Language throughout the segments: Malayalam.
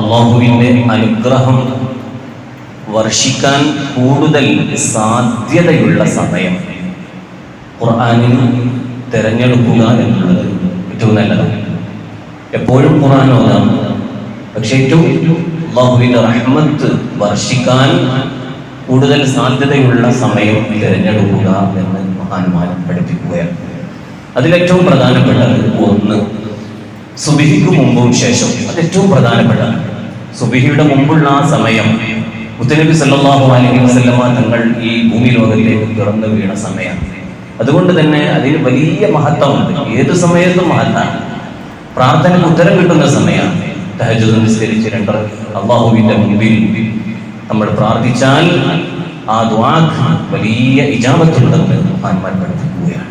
അള്ളാഹുവിൻ്റെ അനുഗ്രഹം വർഷിക്കാൻ കൂടുതൽ സാധ്യതയുള്ള സമയം ഖുർആനിന് തിരഞ്ഞെടുക്കുക എന്നുള്ളത് ഏറ്റവും നല്ലതാണ്. എപ്പോഴും ഖുർആൻ ഓതാം, പക്ഷെ ഏറ്റവും അള്ളാഹുവിൻ്റെ റഹ്മത്ത് വർഷിക്കാൻ കൂടുതൽ സാധ്യതയുള്ള സമയം തിരഞ്ഞെടുക്കുക എന്ന് മഹാന്മാർ പഠിപ്പിക്കുകയാണ്. അതിലേറ്റവും പ്രധാനപ്പെട്ടത് ഒന്ന് സുബഹിക്ക് മുമ്പും ശേഷം. അത് ഏറ്റവും പ്രധാനപ്പെട്ടതാണ്. സുബഹിയുടെ മുമ്പുള്ള ആ സമയം മുത്തനബി സല്ലല്ലാഹു അലൈഹി വസല്ലമ തങ്ങൾ ഈ ഭൂമി ലോകത്തേക്ക് പിറന്നു വീണ സമയമാണ്. അതുകൊണ്ട് തന്നെ അതിന് വലിയ മഹത്വമുണ്ട്. ഏത് സമയത്തും മഹത്വമാണ്. പ്രാർത്ഥനയ്ക്ക് ഉത്തരം കിട്ടുന്ന സമയമാണ്. തഹജ്ജുദ് നിസ്കരിച്ച് അള്ളാഹുവിന്റെ മുമ്പിൽ നമ്മൾ പ്രാർത്ഥിച്ചാൽ ആ ദുആക്ക് വലിയ ഇജാബത്തുണ്ടെന്ന് മഹാന്മാർ പഠിപ്പിക്കുകയാണ്.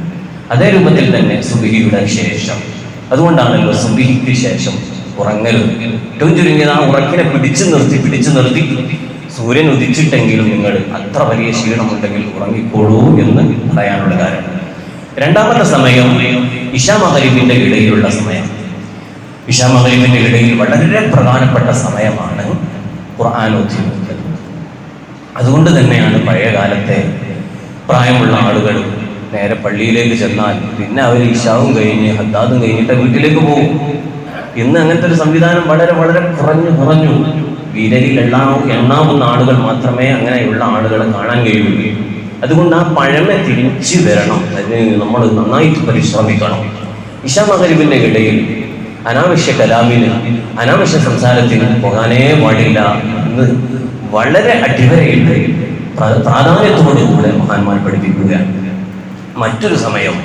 അതേ രൂപത്തിൽ തന്നെ സുബഹിയുടെ ശേഷം, അതുകൊണ്ടാണല്ലോ സുബഹിക്ക് ശേഷം ഉറങ്ങലും. ഏറ്റവും ചുരുങ്ങിയത് ആ ഉറക്കിനെ പിടിച്ചു നിർത്തി സൂര്യൻ ഉദിച്ചിട്ടെങ്കിലും നിങ്ങൾ അത്ര വലിയ ക്ഷീണമുണ്ടെങ്കിൽ ഉറങ്ങിക്കോളൂ എന്ന് പറയാനുള്ള കാരണം. രണ്ടാമത്തെ സമയം ഇശാ മഗ്‌രിബിന്റെ ഇടയിലുള്ള സമയം. ഇശാ മഗ്‌രിബിന്റെ ഇടയിൽ വളരെ പ്രധാനപ്പെട്ട സമയമാണ് ഖുർആൻ ഓതുന്നത്. അതുകൊണ്ട് തന്നെയാണ് പഴയ കാലത്തെ പ്രായമുള്ള ആളുകൾ നേരെ പള്ളിയിലേക്ക് ചെന്നാൽ പിന്നെ അവർ ഇശാവും കഴിഞ്ഞ് ഹദ്ദാദും കഴിഞ്ഞിട്ട് വീട്ടിലേക്ക് പോകും. ഇന്ന് അങ്ങനത്തെ ഒരു സംവിധാനം വളരെ വളരെ കുറഞ്ഞു. വിരലിൽ എണ്ണാവുന്ന ആളുകൾ മാത്രമേ അങ്ങനെയുള്ള ആളുകളെ കാണാൻ കഴിയുള്ളൂ. അതുകൊണ്ട് ആ പഴമ തിരിച്ചു വരണം. അതിന് നമ്മൾ നന്നായിട്ട് പരിശ്രമിക്കണം. ഇശാ മഗ്‌രിബിന്റെ ഇടയിൽ അനാവശ്യ കലാമിന്, അനാവശ്യ സംസാരത്തിന് പോകാനേ പാടില്ല എന്ന് വളരെ അടിവരയിട്ട് പ്രാധാന്യത്തോടുകൂടെ മഹാന്മാർ പഠിപ്പിക്കുകയാണ്. മറ്റൊരു സമയം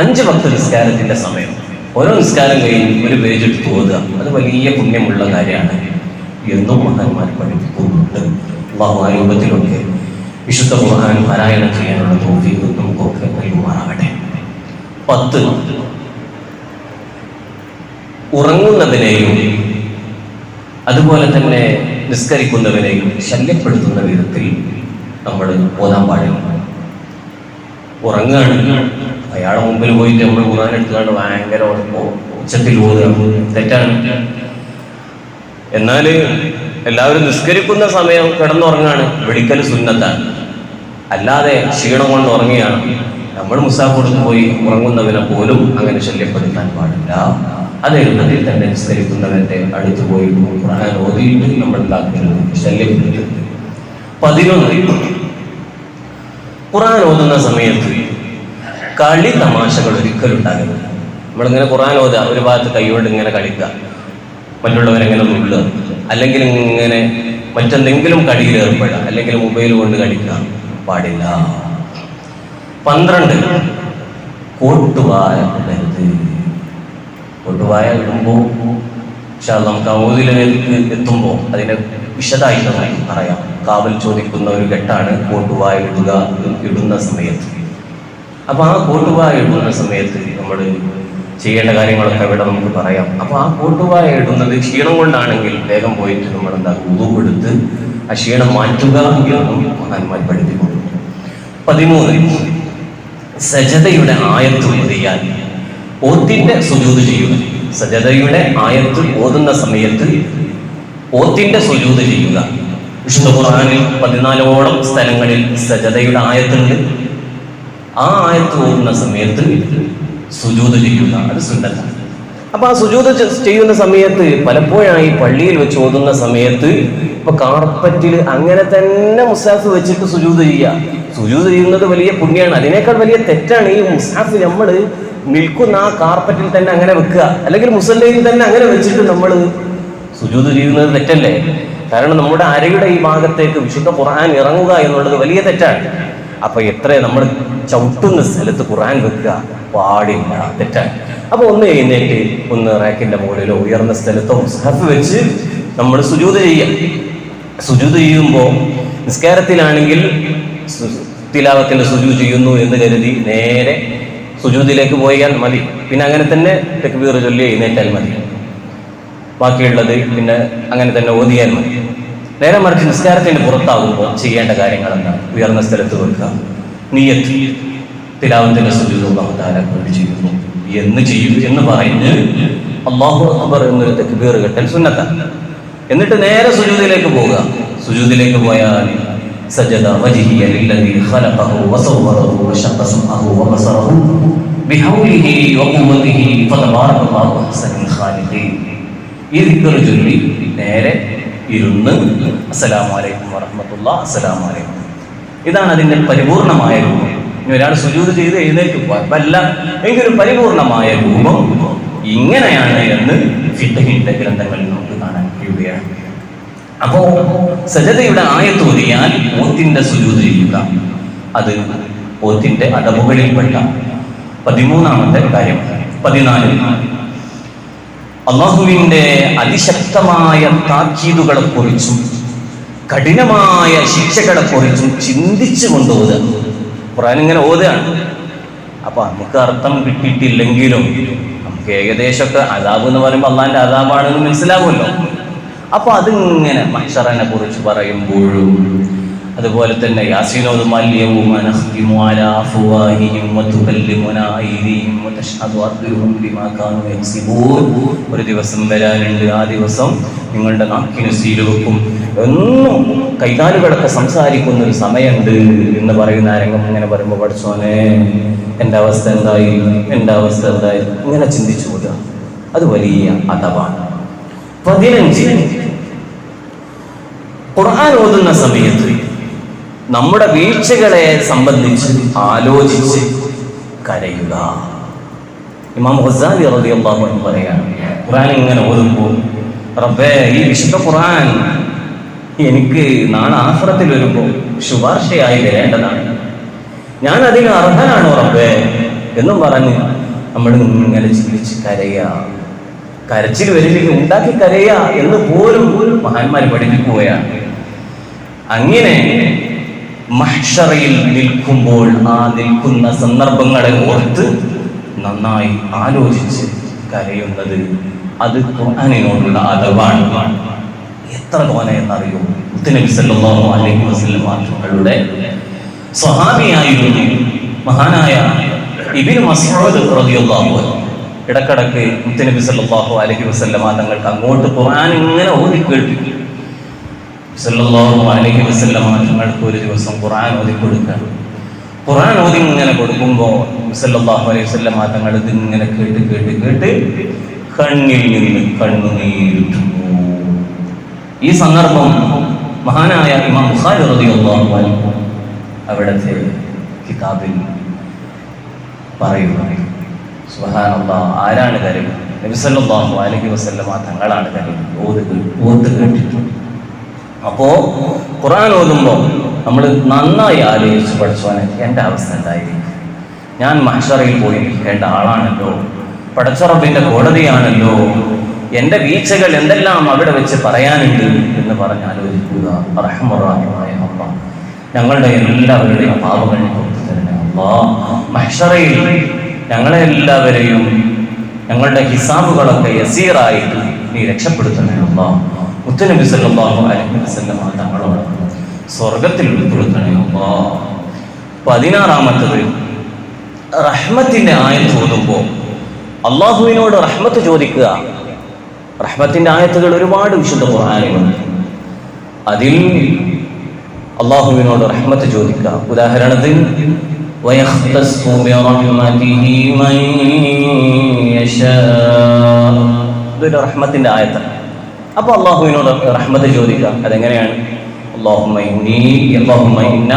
5 വക്ത് നിസ്കാരത്തിന്റെ സമയം. ഓരോ നിസ്കാരം കഴിഞ്ഞ് ഒരു പേജ് എടുത്ത് ഓതുക. അത് വലിയ പുണ്യമുള്ള കാര്യമാണ് എന്നും മഹാന്മാർ പഠിപ്പിക്കുന്നുണ്ട്. അല്ലാഹു ആ രൂപത്തിലൊക്കെ വിശുദ്ധ ഖുർആൻ പാരായണം ചെയ്യാനുള്ള തൗഫീഖ് നമുക്കൊക്കെ നൽകുമാറാകട്ടെ. 10 ഉറങ്ങുന്നതിനെയും അതുപോലെ തന്നെ നിസ്കരിക്കുന്നവനെയും ശല്യപ്പെടുത്തുന്ന വിധത്തിൽ നമ്മൾ ഓതാൻ പാടില്ല. ഉറങ്ങുകയാണ്, അയാളെ മുമ്പിൽ പോയിട്ട് നമ്മൾ ഖുർആൻ എടുത്തുകൊണ്ട് ഭയങ്കര ഉച്ചത്തിൽ ഓതുക തെറ്റാണ്. എന്നാൽ എല്ലാവരും നിസ്കരിക്കുന്ന സമയം കിടന്നുറങ്ങാണ്, വെടിക്കൽ സുന്നത്താണ്. അല്ലാതെ ക്ഷീണം കൊണ്ട് ഉറങ്ങിയാണ് നമ്മൾ മുസാഫിർക്ക് പോയി ഉറങ്ങുന്നവനെ പോലും അങ്ങനെ ശല്യപ്പെടുത്താൻ പാടില്ല. അതേ രൂപത്തിൽ തന്നെ നിസ്കരിക്കുന്നവന്റെ അടുത്ത് പോയി ഖുർആൻ ഓതിയിട്ട് നമ്മൾ ഉണ്ടാക്കുന്നത് ശല്യപ്പെടുത്തരുത്. 11 ഖുർആൻ ഓതുന്ന സമയത്ത് കളി തമാശകൾ ഒരിക്കലും ഉണ്ടാകരുത്. നമ്മളിങ്ങനെ ഖുർആൻ ഓതുക, ഒരു ഭാഗത്ത് കൈകൊണ്ട് ഇങ്ങനെ കളിക്കുക, മറ്റുള്ളവരെങ്ങനെ നുള്ളുക, അല്ലെങ്കിൽ ഇങ്ങനെ മറ്റെന്തെങ്കിലും കളിയിൽ ഏർപ്പെടുക, അല്ലെങ്കിൽ മൊബൈൽ കൊണ്ട് കളിക്കുക പാടില്ല. 12 കോട്ടുവായ ഇടരുത്. കോട്ടുവായ ഇടുമ്പോൾ നമുക്ക് ഓതിലേക്ക് എത്തുമ്പോൾ അതിനെ വിശദമായിട്ട് പറയാം. കാവൽ ചോദിക്കുന്ന ഒരു ഘട്ടമാണ് കോട്ടുവായ ഇടുന്ന സമയത്ത്. അപ്പൊ ആ കോട്ടുവായ ഇടുന്ന സമയത്ത് നമ്മൾ ചെയ്യേണ്ട കാര്യങ്ങളൊക്കെ ഇവിടെ നമുക്ക് പറയാം. അപ്പൊ ആ കോട്ടുവായ ഇടുന്നത് ക്ഷീണം കൊണ്ടാണെങ്കിൽ വേഗം പോയിട്ട് നമ്മൾ ഉളു എടുത്ത് ആ ക്ഷീണം മാറ്റുക എന്നും മഹാന്മാർ പഠിപ്പിക്കുന്നു. 13 സജദയുടെ ആയത്ത് ഓതിയാൽ ഓത്തിന്റെ സുജൂദ് ചെയ്യുക. സജദയുടെ ആയത്ത് ഓതുന്ന സമയത്ത് ഓത്തിന്റെ സുജൂദ് ചെയ്യുക. വിശുദ്ധ ഖുർആനിൽ 14ഓളം സ്ഥലങ്ങളിൽ സജദയുടെ ആയത്തുണ്ട്. ആ ആയത്ത് ഓതുന്ന സമയത്ത് സുജൂദ് ചെയ്യുക, അത് സുന്നത്താണ്. അപ്പൊ ആ സുജൂദ് ചെയ്യുന്ന സമയത്ത് പലപ്പോഴായി പള്ളിയിൽ വെച്ച് ഓതുന്ന സമയത്ത് ഇപ്പൊ കാർപ്പറ്റിൽ അങ്ങനെ തന്നെ മുസാഫ് വെച്ചിട്ട് സുജൂദ് ചെയ്യുക. സുജൂദ് ചെയ്യുന്നത് വലിയ പുണ്യമാണ്. അതിനേക്കാൾ വലിയ തെറ്റാണ് ഈ മുസാഫ് നമ്മൾ നിൽക്കുന്ന ആ കാർപ്പറ്റിൽ തന്നെ അങ്ങനെ വെക്കുക, അല്ലെങ്കിൽ മുസല്ലയിൽ തന്നെ അങ്ങനെ വെച്ചിട്ട് നമ്മൾ സുജൂദ് ചെയ്യുന്നത് തെറ്റല്ലേ? കാരണം നമ്മുടെ അരയുടെ ഈ ഭാഗത്തേക്ക് വിശുദ്ധ ഖുർആൻ ഇറങ്ങുക എന്നുള്ളത് വലിയ തെറ്റാണ്. അപ്പൊ എത്ര നമ്മൾ ചവിട്ടുന്ന സ്ഥലത്ത് ഖുർആൻ വെക്കുക പാടില്ല, തെറ്റാണ്. അപ്പൊ ഒന്ന് എഴുന്നേറ്റ് ഒന്ന് റാക്കിന്റെ മുകളിലോ ഉയർന്ന സ്ഥലത്തോ മുസ്ഹഫ് വെച്ച് നമ്മൾ സുജൂദ് ചെയ്യുക. സുജൂദ് ചെയ്യുമ്പോൾ നിസ്കാരത്തിലാണെങ്കിൽ തിലാവത്തിന്റെ സുജൂദ് ചെയ്യുന്നു എന്ന് കരുതി നേരെ സുജൂദിലേക്ക് പോയാൽ മതി. പിന്നെ അങ്ങനെ തന്നെ തക്ബീർ ചൊല്ലി എഴുന്നേറ്റാൽ മതി. ബാക്കിയുള്ളത് പിന്നെ അങ്ങനെ തന്നെ ഓതിയാൽ മതി. നേരെ മറിച്ച് നിസ്കാരത്തിന്റെ പുറത്താകുമ്പോൾ ചെയ്യേണ്ട കാര്യങ്ങൾ എന്താണ്? ഉയർന്ന സ്ഥലത്ത് വെക്കുക, നിയ്യത്ത്, തിലാവത്തിന്റെ സുജൂദ് അല്ലാഹു തആല ചെയ്യുന്നു എന്ന് പറഞ്ഞ് അല്ലാഹു അക്ബർ എന്നൊരു തക്ബീർ കെട്ടൽ സുന്നത്താണ്. എന്നിട്ട് നേരെ സുജൂദിലേക്ക് പോവുക. സുജൂദിലേക്ക് പോയാൽ സജദ വജ്ഹിയ ലില്ലദീ ഖലഖഹു വസവ്വറഹു വശഖ സമഅഹു വബസറഹു ബിഹൗലിഹി വഖുവ്വതിഹി ഫതബാറകല്ലാഹു അഹ്സനുൽ ഖാലിഖീൻ. ഈ ദിക്ർ ചൊല്ലി നേരെ ഇരുന്ന് അസ്സലാമു അലൈക്കും വറഹ്മത്തുള്ളാഹി, അസ്സലാമു അലൈക്കും. ഇതാണ് അതിൻ്റെ പരിപൂർണമായ രൂപം. ഇനി ഒരാൾ സുജൂദ് ചെയ്ത് എഴുന്നേറ്റ് കുഴപ്പമില്ല, എങ്കിലും പരിപൂർണമായ രൂപം ഇങ്ങനെയാണ് എന്ന് ഫിഖ്ഹിന്റെ ഗ്രന്ഥങ്ങളിൽ നമുക്ക് കാണാൻ കഴിയുകയാണ്. അപ്പോ സജദയുടെ ആയത്ത് ഓതിയാൽ ഓത്തിന്റെ സുജൂദ് ചെയ്യുക. അത് ഓത്തിന്റെ അദബുകളിൽപ്പെട്ട 13ാമത്തെ കാര്യം. 14 അല്ലാഹുവിന്റെ അതിശക്തമായ താക്കീതുകളെക്കുറിച്ചും കഠിനമായ ശിക്ഷകളെക്കുറിച്ചും ചിന്തിച്ചു കൊണ്ടുപോകുക. ഖുർആൻ ഇങ്ങനെ ഓതുകയാണ്. അപ്പൊ നമുക്ക് അർത്ഥം കിട്ടിയിട്ടില്ലെങ്കിലും നമുക്ക് ഏകദേശമൊക്കെ അദാബ് എന്ന് പറയുമ്പോൾ അള്ളാഹിന്റെ അദാബാണെന്ന് മനസ്സിലാവുമല്ലോ. അപ്പൊ അതിങ്ങനെ മഹ്ശറിനെ കുറിച്ച് പറയുമ്പോഴും അതുപോലെ തന്നെ യാസീനോദുമാൽ യൗമ നഖ്തിമു അലാ അഫ്വാഹിഹിം വതുകല്ലിമുനാ അയ്ദിഹിം വതശ്ഹദു അർജുലുഹും ബിമാ കാനൂ യക്സിബൂൻ. ഒരു ദിവസം വരാനുണ്ട്, ആ ദിവസം നിങ്ങളുടെ നാക്കിന് സീല് വെക്കും എന്നും കൈകാലുകളൊക്കെ സംസാരിക്കുന്ന ഒരു സമയമുണ്ട് എന്ന് പറയുന്ന ആരെങ്കിലും ഇങ്ങനെ പറയുമ്പോൾ പഠിച്ചോനെ എൻ്റെ അവസ്ഥ എന്തായി, എൻ്റെ അവസ്ഥ എന്തായി, ഇങ്ങനെ ചിന്തിച്ചു പോവുക. അത് വലിയ അദബാണ്. 15 ഖുർആൻ ഓതുന്ന സമയത്ത് നമ്മുടെ വീഴ്ചകളെ സംബന്ധിച്ച് ആലോചിച്ച് കരയുക. ഇമാം ഗസാലി റളിയല്ലാഹു അൻഹു പറയാണ്, ഖുർആൻ ഇങ്ങനെ ഓതുമ്പോൾ റബ്ബേ ഈ വിശുദ്ധ ഖുർആൻ എനിക്ക് നാളെ ആഖിറത്തിൽ വരുമ്പോൾ ശുപാർശയായി വരേണ്ടതാണ്, ഞാൻ അതിന് അർഹനാണോ റബ്ബേ എന്നും പറഞ്ഞ് നമ്മൾ ഇങ്ങനെ ചിന്തിച്ച് കരയുക. കരച്ചിൽ വരില്ലെങ്കിൽ ഉണ്ടാക്കി കരയുക എന്ന് പോലും മഹാന്മാർ പഠിപ്പിക്കുകയാണ്. അങ്ങനെ മഹ്ശറിൽ നിൽക്കുമ്പോൾ ആ നിൽക്കുന്ന സന്ദർഭങ്ങളെ ഓർത്ത് നന്നായി ആലോചിച്ച് കരയുന്നത് അത് ഖുർആനിനോടുള്ള അദബാണ്. എത്ര തോനെ എന്നറിയോ? മുത്തുനബി സല്ലല്ലാഹു അലൈഹി വസല്ലം തങ്ങളുടെ സ്വഹാബിയായിരുന്നു മഹാനായ ഇബ്നു മസ്ഊദ് റളിയല്ലാഹു അൻഹു. ഇടക്കിടക്ക് മുത്തുനബി സല്ലല്ലാഹു അലൈഹി വസല്ലം തങ്ങൾക്ക് അങ്ങോട്ട് ഖുർആൻ ഇങ്ങനെ ഓതി കേൾപ്പിക്കും. സല്ലല്ലാഹു അലൈഹി വസല്ലം തങ്ങൾക്ക് ഒരു ദിവസം ഖുർആൻ ഓതി കൊടുക്കാൻ, ഖുർആൻ ഓതി ഇങ്ങനെ കൊടുക്കുമ്പോൾ സല്ലല്ലാഹു അലൈഹി വസല്ലം തങ്ങൾ ഇതിങ്ങനെ കേട്ട് കേട്ട് കേട്ട് കണ്ണിൽ നിന്ന് കണ്ണുനീരുന്നു. ഈ സന്ദർഭം മഹാനായ ഇമാം ബുഖാരി റളിയല്ലാഹു അൻഹു അവിടുത്തെ കിതാബിൽ പറയുന്നു. സുബ്ഹാനല്ലാഹ്, ആരാണ് കരയുന്നത്? നബി സല്ലല്ലാഹു അലൈഹി വസല്ലം തങ്ങളാണ് കരയുന്നത്, ഓത്ത് കേട്ടിട്ടുണ്ട്. അപ്പോ ഖുർആൻ ഓതുമ്പോൾ നമ്മൾ നന്നായി ആലോചിച്ച് പഠിച്ചോനെ എൻ്റെ അവസ്ഥ എന്തായിരിക്കും, ഞാൻ മഹ്ശറിൽ പോയി നിൽക്കേണ്ട ആളാണല്ലോ, പടച്ച റബ്ബിന്റെ കോടതിയാണല്ലോ, എൻ്റെ വീഴ്ചകൾ എന്തെല്ലാം അവിടെ വെച്ച് പറയാനുണ്ട് എന്ന് പറഞ്ഞ് ആലോചിക്കുക. റഹ്മാനായ അല്ലാഹ് ഞങ്ങളുടെ എല്ലാവരുടെയും പാപങ്ങൾ പുറത്തു തരണേ അല്ലാഹ്. മഹ്ശറിൽ ഞങ്ങളെ എല്ലാവരെയും ഞങ്ങളുടെ ഹിസാബുകളൊക്കെ യസീറായിട്ട് നീ രക്ഷപ്പെടുത്തണേ അല്ലാഹ്. മുത്തുനബി സല്ലല്ലാഹു അലൈഹി വസല്ലം തങ്ങളോട് സ്വർഗത്തിൽ ഉൾപ്പെടുത്തണേ അല്ലാഹ്. 16ാമത്തത് റഹ്മത്തിന്റെ ആയത്ത് ഓതുമ്പോൾ അള്ളാഹുവിനോട് റഹ്മത്ത് ചോദിക്കുക. റഹ്മത്തിന്റെ ആയത്തുകൾ ഒരുപാട് വിശുദ്ധ ഖുർആനിലുണ്ട്. അതിൽ അള്ളാഹുവിനോട് റഹ്മത്ത് ചോദിക്കുക. ഉദാഹരണത്തിന് വയഖ്തസ്സു ബിറഹ്മതിഹി മൻ യശാ, ഇതൊരു റഹ്മത്തിന്റെ ആയത്താണ്. അപ്പൊ അള്ളാഹുവിനോട് റഹ്മത്ത് ചോദിക്കുക. അതെങ്ങനെയാണ്? അല്ലാഹുമ്മ ഇന്നി, അല്ലാഹുമ്മ ഇന്ന,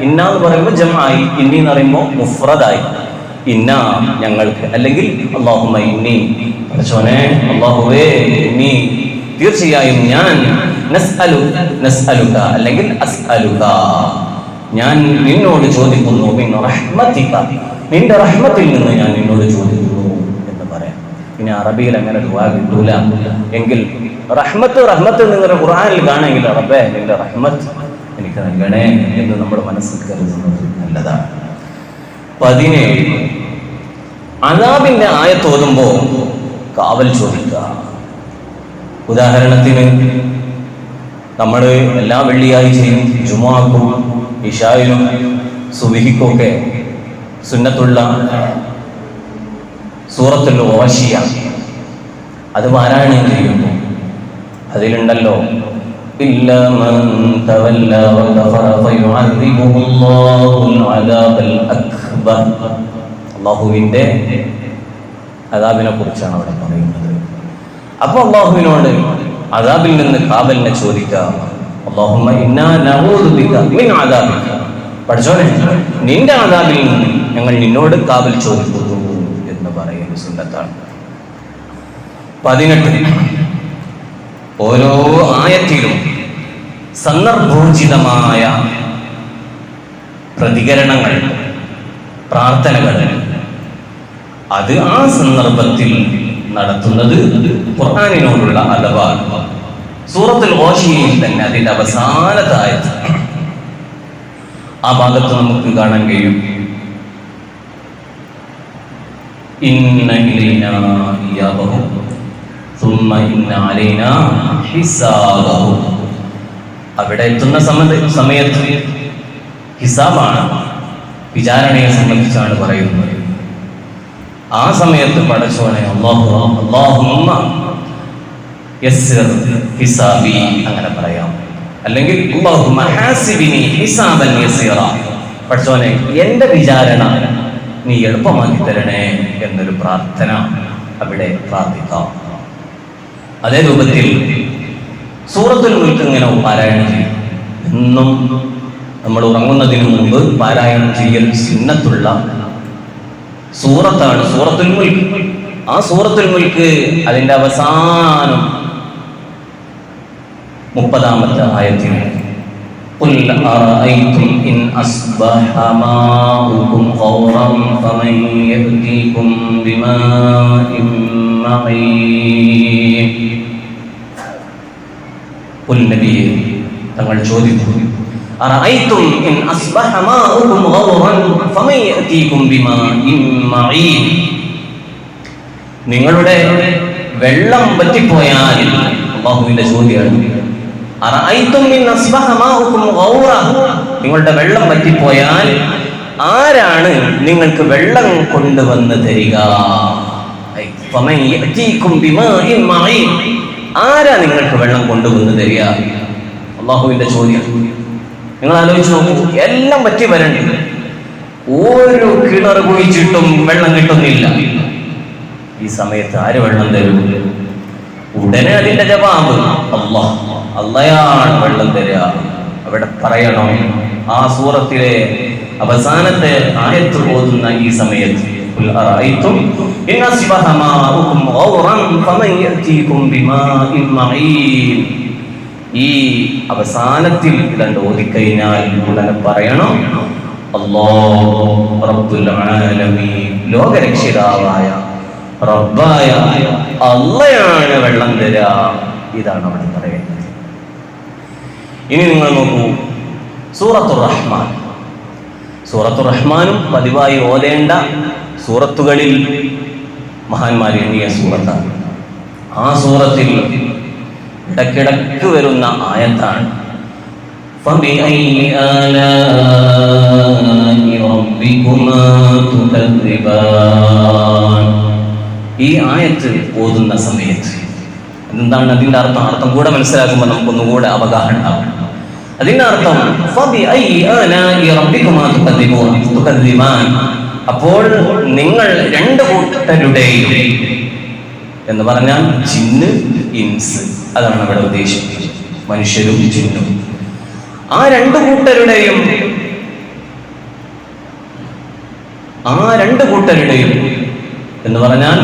ഇന്ന എന്ന് പറയുമ്പോൾ ജംആയി, ഇന്നി എന്ന് പറയുമ്പോൾ മുഫ്രദായി, ഇന്ന ഞങ്ങൾക്ക്, അല്ലെങ്കിൽ അല്ലാഹുമ്മ ഇന്നി പടച്ചോനെ അല്ലാഹുവേ ഇന്നി തീർച്ചയായും ഞാൻ, നസ്അലുക അല്ലെങ്കിൽ അസ്അലുക ഞാൻ നിന്നോട് ചോദിക്കുന്നു, മിൻ റഹ്മതിക നിന്റെ റഹ്മത്തിൽ നിന്ന് ഞാൻ നിന്നോട് ചോദിക്കുന്നു എന്ന് പറയാം. ഇനി അറബിയിൽ അങ്ങനെ ദുആ കിട്ടൂല എങ്കിൽ റഹ്മത്ത് നിങ്ങളുടെ ഖുർആനിൽ കാണുമെങ്കിൽ റബ്ബേ നിന്റെ റഹ്മത്ത് എനിക്ക് നൽകണേ എന്ന് നമ്മൾ മനസ്സിൽ കരുതുന്നത് നല്ലതാണ്. 17 അദാബിന്റെ ആയത്ത് ഓതുമ്പോൾ കാവൽ ചോദിക്കുക. ഉദാഹരണത്തിന് നമ്മൾ എല്ലാ വെള്ളിയാഴ്ചയും ജുമുഅക്കും ഇശായിനും സുബ്ഹിക്കൊക്കെ സുന്നത്തുള്ള സൂറത്തുൽ ഗാശിയ അത് പാരായണം ചെയ്യുമ്പോൾ അതിലുണ്ടല്ലോ ഇല്ലാ മൻ തവല്ല വകഫറ ഫയുഅദ്ദിബുഹുല്ലാഹുൽ അദാബൽ അക്ബർ. അല്ലാഹുവിന്റെ അദാബിനെ കുറിച്ചാണ് അവിടെ പറയുന്നത്. അപ്പോൾ അല്ലാഹുവിനോട് അദാബിൽ നിന്ന് കാവലിനെ ചോദിക്കാം. അല്ലാഹുമ്മ ഇന്നാ നഊദു ബിക മിൻ അദാബിക. പഠിച്ചോനെ, നിന്റെ അദാബിൽ നിന്ന് ഞങ്ങൾ നിന്നോട് കാവൽ ചോദിക്കുന്നു എന്ന് പറയുന്ന സുന്നത്താണ്. 18 ഓരോ ആയത്തിലും സന്ദർഭോചിതമായ പ്രതികരണങ്ങൾ, പ്രാർത്ഥനകൾ, അത് ആ സന്ദർഭത്തിൽ നടത്തുന്നത് ഖുർആനിനോടുള്ള അദബാണ്. സൂറത്തുൽ ഗാശിയയിൽ തന്നെ അതിന്റെ അവസാനത്തെ ആയത്ത് ആ ഭാഗത്ത് നമുക്ക് കാണാൻ കഴിയും. ഇന്ന ഇലൈനാ ഇയാബഹും സുമ്മ ഇന്ന അലൈനാ ഹിസാബഹും. അവിടെ എത്തുന്ന സമയത്ത് ഹിസാബാണ്, വിചാരണയെ സംബന്ധിച്ചാണ് പറയുന്നത്. ആ സമയത്ത് പടച്ചോനെ അല്ലാഹുമ്മ യസ്സിർ ഹിസാബി അങ്ങനെ പറയാം. അല്ലെങ്കിൽ അല്ലാഹുമ്മ ഹാസിബിനി ഹിസാബൻ യസീറ. പടച്ചോനെ, എൻ്റെ വിചാരണ നീ എളുപ്പമാക്കി തരണേ എന്നൊരു പ്രാർത്ഥന അവിടെ പ്രാർത്ഥിക്കാം. അതേ രൂപത്തിൽ സൂറത്തുൽ മുൽക്ക് ഇങ്ങനെ പാരായണം ചെയ്യും. എന്നും നമ്മൾ ഉറങ്ങുന്നതിന് മുമ്പ് പാരായണം ചെയ്യൽ സുന്നത്തുള്ള സൂറത്താണ് സൂറത്തുൽ മുൽക്ക്. ആ സൂറത്തുൽ മുൽക്ക് അതിന്റെ അവസാനം 30-ാമത്തെ ആയത്തിൽ ഖുൽ അറഅയ്തും ഇൻ അസ്ബഹ മാഉകും ഖൗറൻ ഫമൻ യഅ്തീകും ബിമാഇൻ മഈൻ. ഖുൽ നബിയേ, തങ്ങൾ ചോദിച്ചു, അറഅയ്തും ഇൻ അസ്ബഹ മാഉകും ഖൗറൻ ഫമൻ യഅ്തീകും ബിമാഇൻ മഈൻ. നിങ്ങളുടെ വെള്ളം വറ്റിപ്പോയാൽ, അല്ലാഹുവിന്റെ ചോദ്യമാണ്, അറഅയ്തും ഇൻ അസ്ബഹ മാഉകും ഖൗറ, നിങ്ങളുടെ വെള്ളം വറ്റിപ്പോയാൽ ആരാണ് നിങ്ങൾക്ക് വെള്ളം കൊണ്ടുവന്ന് തരിക? ഫമൻ യഅ്തീകും ബിമാഇൻ മഈൻ, ആരാ നിങ്ങൾക്ക് വെള്ളം കൊണ്ടുവന്ന് തരിക? അല്ലാഹുവിന്റെ ചോദ്യം. നിങ്ങൾ ആലോചിച്ച് നോക്കൂ, എല്ലാം പറ്റി വരണ്ടേ, ഒരു കിണർ കുഴിച്ചിട്ടും വെള്ളം കിട്ടുന്നില്ല. ഈ സമയത്ത് ആര് വെള്ളം തരും? ഉടനെ അതിന്റെ ജവാബ് അള്ളയാണ് വെള്ളം തരിക. അവിടെ പറയണം, ആ സൂറത്തിലെ അവസാനത്തെ ആയത്ത് ഓതുന്ന ഈ സമയത്ത് ഈ അവസാനത്തിൽ ഇതണ്ട് ഓതിക്കഴിഞ്ഞാൽ ഉടനെ പറയണം, അല്ലാഹു റബ്ബുൽ ആലമീൻ, ലോകരക്ഷിതാവായ റബ്ബായ അള്ളയാണ് വെള്ളം തരിക. ഇതാണ് അവിടെ പറയുന്നത്. ഇനി നിങ്ങൾ നോക്കൂ, സൂറത്തുർ റഹ്മാൻ. സൂറത്തുർ റഹ്മാനും പതിവായി ഓതേണ്ട സൂറത്തുകളിൽ മഹാന്മാർ എണ്ണിയ സൂറത്താണ്. ആ സൂറത്തിൽ ഇടക്കിടക്ക് വരുന്ന ആയത്താണ് فبأي آلاء ربكما تكذبان. ഈ ആയത്ത് ഓതുന്ന സമയത്ത് എന്താണ് അതിന്റെ അർത്ഥം? അർത്ഥം കൂടെ മനസ്സിലാക്കുമ്പോൾ നമുക്കൊന്നുകൂടെ അവഗാഹം ഉണ്ടാവും. അതിന്റെ അർത്ഥം فبأي آلاء ربكما تكذبان. അപ്പോൾ നിങ്ങൾ രണ്ട് കൂട്ടരുടെയും എന്ന് പറഞ്ഞാൽ ജിന്ന് ഇൻസ്, അതാണ് അവിടെ ഉദ്ദേശിക്കുന്നത്, മനുഷ്യരും ജിന്നും. ആ രണ്ട് കൂട്ടരുടെയും എന്ന് പറഞ്ഞാൽ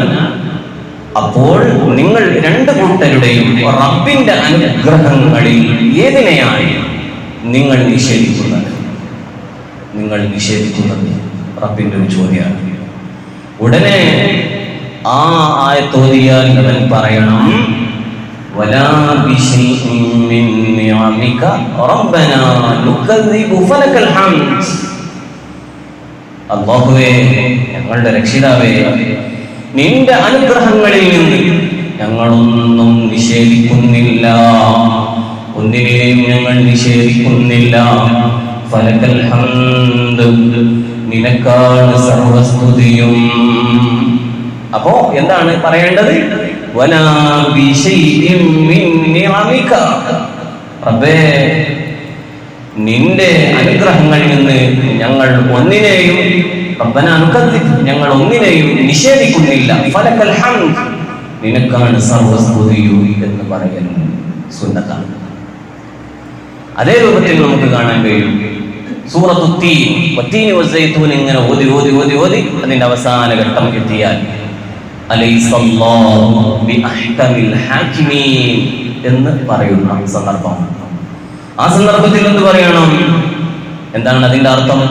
അപ്പോൾ നിങ്ങൾ രണ്ട് കൂട്ടരുടെയും റബ്ബിന്റെ അനുഗ്രഹങ്ങളിൽ ഏതിനെയാണ് നിങ്ങൾ നിഷേധിക്കുന്നത്? റബ്ബിന്റെ ഒരു ചോദ്യമാണ്. ഉടനെ ആ ആയത്തോതിയാൽ അവൻ പറയണം, വലാ ബിശൈഇൻ മിൻ നിഅമിക റബ്ബനാ നുകദ്ദിബു ഫലകൽ ഹംദ്. അല്ലാഹുവേ, ഞങ്ങളുടെ രക്ഷിതാവേ, നിന്റെ അനുഗ്രഹങ്ങളിൽ നിന്ന് ഞങ്ങളൊന്നും നിഷേധിക്കുന്നില്ല, ഒന്നിനെയും ഞങ്ങൾ നിഷേധിക്കുന്നില്ല. ഫലകൽ ഹംദ്, നിനക്കാണ് സർവസ്തുതിയും. അപ്പോ എന്താണ് പറയേണ്ടത്? വലാ ബിശൈഇൻ മിൻ നിഅമിക, റബ്ബേ നിന്റെ അനുഗ്രഹങ്ങളിൽ നിന്ന് ഞങ്ങൾ ഒന്നിനെയും റബ്ബനാ നുകദ്ദിബ്, ഞങ്ങൾ ഒന്നിനെയും നിഷേധിക്കുന്നില്ല. ഫലകൽ ഹംദ്, നിനക്കാണ് സർവസ്തുതിയും എന്ന് പറയൽ സുന്നത്താണ്. അതേ രൂപത്തിൽ നമുക്ക് കാണാൻ കഴിയും സൂറത്തു തീൻ, വത്തീനി വസ്സൈത്തൂൻ ഇങ്ങനെ ഓതി ഓതി ഓതി ഓതി അതിന്റെ അവസാന ഘട്ടം എത്തിയാൽ അലൈസല്ലാഹു ബിഅഹ്കമിൽ ഹാകിമീൻ എന്ന് പറയുന്ന സന്ദർഭം. ആ സന്ദർഭത്തിൽ എന്ത് പറയണം? എന്താണ് അതിന്റെ അർത്ഥം?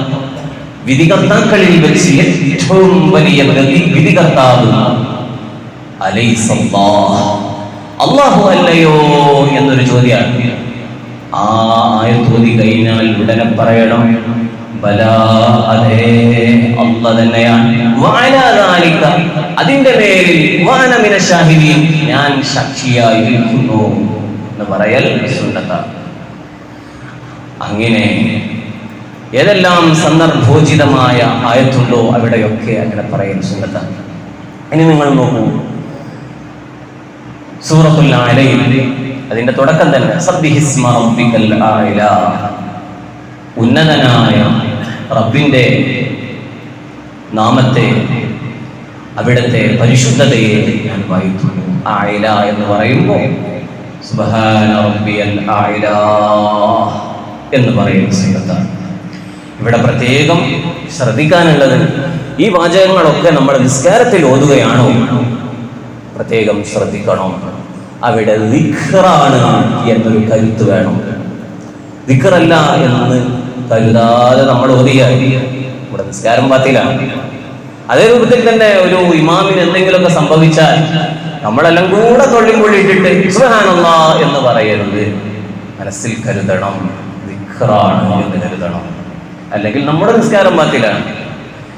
വിധികർത്താക്കളിൽ വെച്ച് ഏറ്റവും വലിയ വിധികർത്താവ് അലൈസല്ലാഹ്, അല്ലാഹു അല്ലയോ എന്നൊരു ചോദ്യമാണ്. ആ ആയത്തോതി കഴിഞ്ഞാൽ ഉടനെ പറയണം ബലാ, അതേ അല്ലാഹ് തന്നെയാണ്. വഅലാ ദാലിക, അതിന്റെ പേരിൽ വഅന മിന ശാഹിദീൻ, ഞാൻ സാക്ഷിയായിരിക്കുന്നു എന്ന് പറയൽ സുന്നത്താണ്. അങ്ങനെ ഏതെല്ലാം സന്ദർഭോചിതമായ ആയത്തുണ്ടോ അവിടെയൊക്കെ അങ്ങനെ പറയൽ സുന്നത്താണ്. ഇനി നിങ്ങൾ നോക്കൂ, സൂറത്തുൽ അലയിൽ അതിന്റെ തുടക്കം തന്നെ സബ്ബിഹിസ്മ റബ്ബിക്കൽ അഅല, ഉന്നതനായ റബ്ബിന്റെ നാമത്തെ, അവിടുത്തെ പരിശുദ്ധതയെ ഞാൻ വായിക്കുന്നു. അഅല എന്ന് പറയുമ്പോൾ സുബ്ഹാന റബ്ബിയൽ അഅല എന്ന് പറയുന്ന സുന്നത്താണ്. ഇവിടെ പ്രത്യേകം ശ്രദ്ധിക്കാനുള്ളത്, ഈ വാചകങ്ങളൊക്കെ നമ്മൾ നിസ്കാരത്തിൽ ഓതുകയാണോ പ്രത്യേകം ശ്രദ്ധിക്കണം. അവിടെ ദിക്റാണ് എന്നൊരു കരുത്ത് വേണം. ദിക്റല്ല എന്ന് കരുതാതെ നമ്മൾ ഓതിയാൽ ഇവിടെ നിസ്കാരം ബാത്തിലാണ്. അതേ രൂപത്തിൽ തന്നെ ഒരു ഇമാമിന് എന്തെങ്കിലുമൊക്കെ സംഭവിച്ചാൽ നമ്മളെല്ലാം കൂടെ തൊള്ളിക്കൊള്ളിട്ടിട്ട് സുബ്ഹാനല്ലാഹ് എന്ന് പറയരുത്. മനസ്സിൽ കരുതണം ദിക്റാണ് എന്ന് കരുതണം, അല്ലെങ്കിൽ നമ്മുടെ നിസ്കാരം ബാത്തിലാണ്.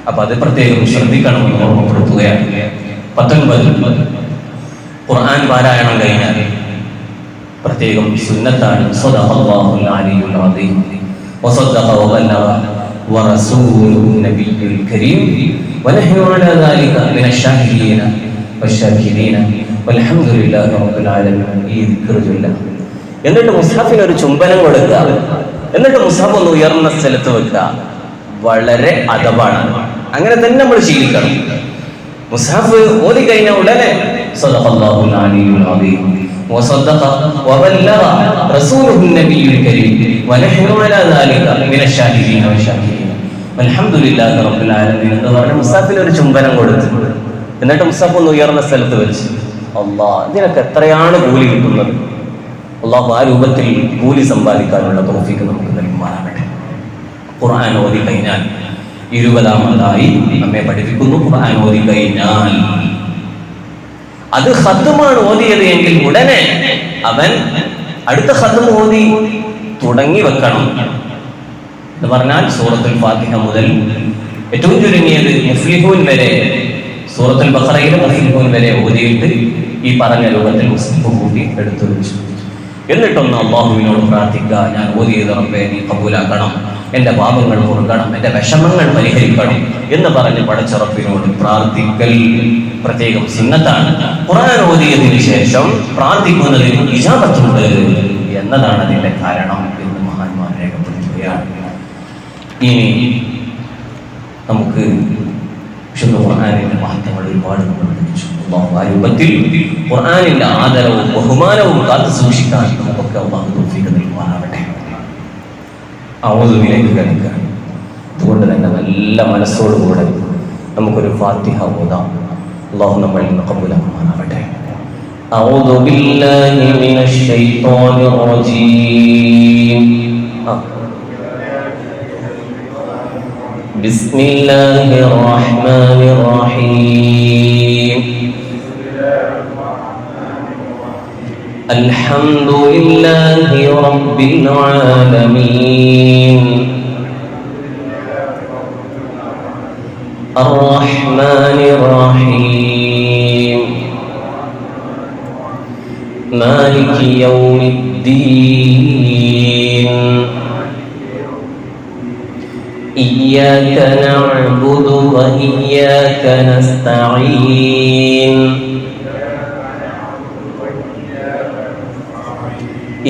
അപ്പൊ അത് പ്രത്യേകം ശ്രദ്ധിക്കണം എന്ന് ഓർമ്മപ്പെടുത്തുകയാണ്. 19 ഖുർആൻ പാരായണം കഴിഞ്ഞാൽ പ്രത്യേകം സുന്നത്താണ് സ്വദഖല്ലാഹുൽ അലിയ്യുൽ അദീം വസദ്ദഖ വബല്ലഗ വറസൂലുഹു നബിയ്യുൽ കരീം വനഹ്നു അലാ ദാലിക മിനശ് ശാഹിദീന വശാകിരീന വൽഹംദുലില്ലാഹി റബ്ബിൽ ആലമീൻ. ഈ ദിക്ർ ചൊല്ലുക, എന്നിട്ട് മുസ്ഹഫിന് ഒരു ചുംബനം കൊടുക്കുക, എന്നിട്ട് മുസ്ഹഫ് ഒന്ന് ഉയർന്ന സ്ഥലത്ത് വെക്കുക. വളരെ അദബാണ്, അങ്ങനെ തന്നെ നമ്മൾ ശീലിക്കണം. മുസ്ഹഫ് ഓതി കഴിഞ്ഞ ഉടനെ സദഖല്ലാഹുൽ അലിയ്യുൽ അദീം വസദ്ദഖ വബല്ലഗ റസൂലുഹു നബിയ്യുൽ കരീം വനഹ്നു അലാ ദാലിക മിനശ് ശാഹിദീന വശാകിരീന വൽഹംദുലില്ലാഹി റബ്ബിൽ ആലമീൻ എന്ന് പറഞ്ഞ് മുസ്ഹഫിന് ഒരു ചുംബനം കൊടുത്തു. എന്നിട്ട് മുസ്ഹഫ് ഒന്ന് ഉയർന്ന സ്ഥലത്ത് വെച്ച് അല്ലാഹ്, ഇതിനൊക്കെ എത്രയാണ് കൂലി കിട്ടുന്നത്? അല്ലാഹു ആ രൂപത്തിൽ കൂലി സമ്പാദിക്കാനുള്ള തൗഫീഖ് നമുക്ക് നൽകുമാറാകട്ടെ. ഖുർആൻ ഓതി കഴിഞ്ഞാൽ 20ാമതായി നമ്മെ പഠിപ്പിക്കുന്നു, ഖുർആൻ ഓതി കഴിഞ്ഞാൽ അത് ഖത്മാണ് ഓതിയത് എങ്കിൽ ഉടനെ അവൻ അടുത്ത ഖത്ം ഓതി തുടങ്ങി വെക്കണം. എന്ന് പറഞ്ഞാൽ സൂറത്തുൽ ഫാത്തിഹ മുതൽ ഏറ്റവും ചുരുങ്ങിയത് മുഫ്ലിഹൂൻ വരെ, സൂറത്തുൽ ബഖറയിലെ മുഫ്ലിഹൂൻ വരെ ഓതിയിട്ട് ഈ പറഞ്ഞ രൂപത്തിൽ മുസ്ലിം കൂട്ടി എടുത്തു വെച്ചു. എന്നിട്ടൊന്ന് അല്ലാഹുവിനോട് പ്രാർത്ഥിക്കുക, ഞാൻ ഓതിയത് റബ്ബേ നീ കബൂലാക്കണം, എന്റെ പാപങ്ങൾ പൊറുക്കണം, എന്റെ വിഷമങ്ങൾ പരിഹരിക്കണം എന്ന് പറഞ്ഞ് പടച്ച റബ്ബിനോട് പ്രാർത്ഥിക്കൽ പ്രത്യേകം സുന്നത്താണ്. ഖുർആൻ ഓതിയതിനു ശേഷം പ്രാർത്ഥിക്കുന്നതിന് ഇജാബത്തുണ്ട് എന്നതാണ് അതിന്റെ കാരണം എന്ന് മഹാന്മാർ രേഖപ്പെടുത്തുകയാണ്. ഇനി നമുക്ക് വിശുദ്ധ ഖുർആനിന്റെ മഹത്വങ്ങൾ ഒരുപാട് നമ്മൾ പഠിച്ചു. ആ രൂപത്തിൽ ഖുർആനിന്റെ ആദരവും ബഹുമാനവും കാത്തു സൂക്ഷിക്കാൻ നമുക്കൊക്കെ അല്ലാഹു തൗഫീഖ് നൽകുമാറാകട്ടെ. ഔദുബിലേക്ക് കിടക്കുക. അതുകൊണ്ട് തന്നെ നല്ല മനസ്സോടുകൂടെ നമുക്കൊരു ഫാത്തിഹ ഓതാം. അല്ലാഹു നമ്മളിൽ നിന്ന് ഖബൂലാക്കുമാറാകട്ടെ. അഊദു ബില്ലാഹി മിനശ് ശൈത്വാനിർ റജീം. ബിസ്മില്ലാഹിർ റഹ്മാനിർ റഹീം. അൽഹംദുലില്ലാഹി റബ്ബിൽ ആലമീൻ. അർറഹ്മാനിർ റഹീം. മാലികി യൗമിദ്ദീൻ. إياك نعبد وإياك نستعين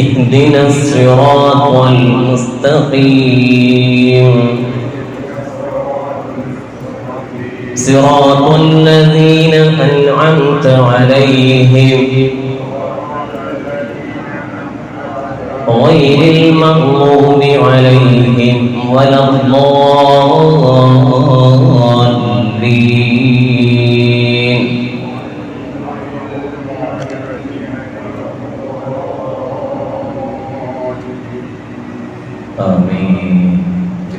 اهدنا الصراط المستقيم صراط الذين أنعمت عليهم غير المغضوب عليهم ولا الضالين.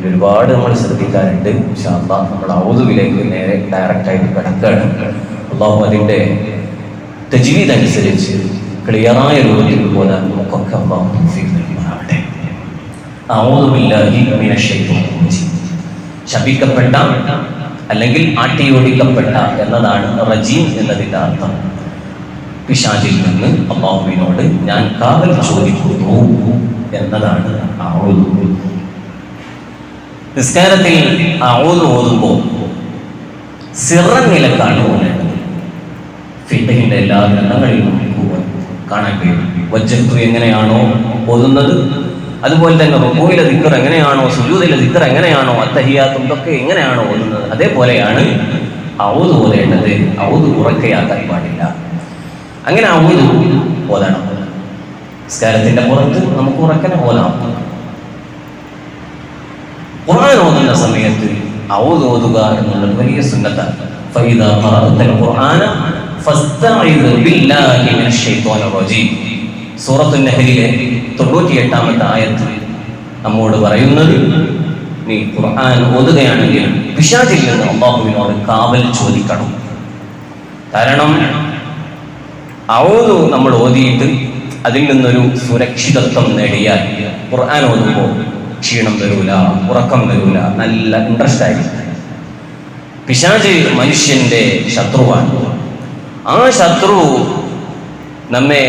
ഒരുപാട് നമ്മൾ ശ്രദ്ധിക്കാറുണ്ട്. ഇൻഷാ അല്ലാഹ് നമ്മൾ ഔദുവിലേക്ക് നേരെ ഡയറക്റ്റായിട്ട് കിടക്കുകയാണ്. അള്ളാഹു അതിൻ്റെ തജ്വീദ് അനുസരിച്ച് ക്ലിയറായ രൂപത്തിൽ പോകാൻ നമുക്കൊക്കെ അള്ളാഹു തൗഫീഖ് നൽകുമാറാവട്ടെ. അഊദു ബില്ലാഹി മിനശ് ശൈത്വാനിർ റജീം. ശപിക്കപ്പെട്ട അല്ലെങ്കിൽ ആട്ടിയോടിക്കപ്പെട്ട എന്നതാണ് റജീം എന്നതിൻ്റെ അർത്ഥം. പിശാചിൽ നിന്ന് അള്ളാഹുവിനോട് ഞാൻ കാവൽ ചോദിക്കുന്നു എന്നതാണ് അഊദു. നിസ്കാരത്തിൽ അഊദു ഓതുമ്പോൾ സിറൻ നിലക്കാണ് ഓതേണ്ടത്. ഫിഖിന്റെ എല്ലാ ഗ്രന്ഥങ്ങളിലും കാണാൻ കഴിയും. വജ്ജത്തു എങ്ങനെയാണോ ഓതുന്നത് അതുപോലെ തന്നെ റുകൂഇലെ ദിക്ർ എങ്ങനെയാണോ, സുജൂദിലെ ദിക്ർ എങ്ങനെയാണോ, അത്തഹിയാത്തും ഇതൊക്കെ എങ്ങനെയാണോ ഓതുന്നത് അതേപോലെയാണ് ഔദു ഓതേണ്ടത്. ഔദു ഉറക്കയാക്കാൻ പാടില്ല. അങ്ങനെ ഔദു ഓതണം. നിസ്കാരത്തിന്റെ പുറത്ത് നമുക്ക് ഉറക്കനെ ഓതാം. ഖുർആൻ ഓതുന്ന സമയത്ത് ഔദു ഓതുക എന്നുള്ളത് വലിയ സുന്നത്താണ്. ഫഇദാ ഖറഅതൽ ഖുർആന ഫസ്തഇദ് ബില്ലാഹി മിനശ് ശൈത്വാനിർ റജീം. സൂറത്തുൻ നഹ്ലിലെ 98-ാമത്തെ ആയത്ത് നമ്മോട് പറയുന്നത്, നീ ഖുർആൻ ഓതുകയാണെങ്കിൽ പിശാചിൽ നിന്ന് അല്ലാഹുവിനോട് കാവൽ ചോദിക്കണം. കാരണം ഔദു നമ്മൾ ഓതിയിട്ട് അതിൽ നിന്നൊരു സുരക്ഷിതത്വം നേടിയാൽ ഖുർആൻ ഓതുമ്പോൾ ക്ഷീണം വരൂല, ഉറക്കം വരൂല, നല്ല ഇൻട്രസ്റ്റ് ആയിരിക്കും. പിശാച് മനുഷ്യന്റെ ശത്രുവാണ്. ആ ശത്രു നമ്മെ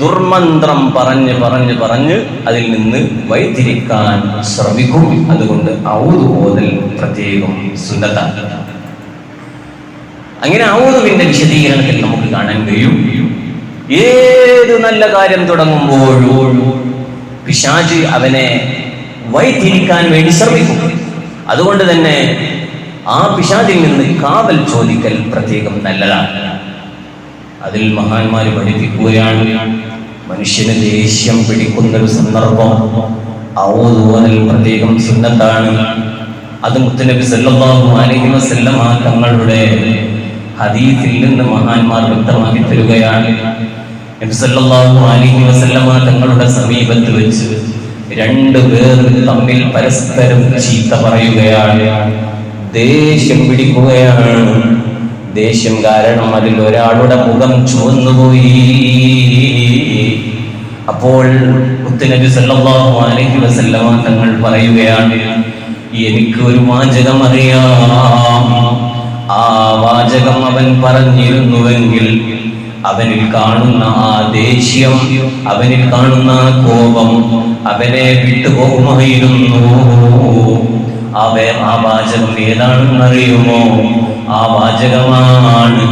ദുർമന്ത്രം പറഞ്ഞ് പറഞ്ഞ് പറഞ്ഞ് അതിൽ നിന്ന് വഴിതിരിക്കാൻ ശ്രമിക്കും. അതുകൊണ്ട് ഔദു ഓതൽ പ്രത്യേകം സുന്നത്താണ്. അങ്ങനെ ഔദുവിന്റെ വിശദീകരണത്തിൽ നമുക്ക് കാണാൻ കഴിയും, ഏത് നല്ല കാര്യം തുടങ്ങുമ്പോഴും പിശാച് അവനെ വഴിതിരിക്കാൻ വേണ്ടി ശ്രമിക്കും. അതുകൊണ്ട് തന്നെ ആ പിശാചിൽ നിന്ന് കാവൽ ചോദിക്കൽ പ്രത്യേകം നല്ലതാണ്. അതിൽ മഹാന്മാർ പഠിപ്പിക്കുകയാണ്, മനുഷ്യന് ദേഷ്യം പിടിക്കുന്നൊരു സന്ദർഭം ഔദു ഓതൽ പ്രത്യേകം സുന്നത്താണ്. അത് മുത്തുനബി സല്ലല്ലാഹു അലൈഹി വസല്ലമ തങ്ങളുടെ ഹദീസിൽ നിന്ന് മഹാന്മാർ വ്യക്തമാക്കി തരികയാണ്. നബി സല്ലല്ലാഹു അലൈഹി വസല്ലമ തങ്ങളുടെ സമീപത്ത് വെച്ച് രണ്ടുപേർ തമ്മിൽ പരസ്പരം ചീത്ത പറയുകയാണ്, ദേഷ്യം പിടിക്കുകയാണ്. ദേഷ്യം കാരണം അതിൽ ഒരാളുടെ മുഖം ചുവന്നുപോയി. അപ്പോൾ മുത്തുനബി സല്ലല്ലാഹു അലൈഹി വസല്ലമ തങ്ങൾ പറയുകയാണ്, എനിക്ക് ഒരു വാചകം അറിയാം. ആ വാചകം അവൻ പറഞ്ഞിരുന്നുവെങ്കിൽ അവനിൽ കാണുന്ന ആ ദേഷ്യം, അവനിൽ കാണുന്ന ആ കോപം അവനെ വിട്ടുപോകുമായിരുന്നു. ആ വാചകം ഏതാണെന്നറിയുമോ? ആ വാചകമാണ്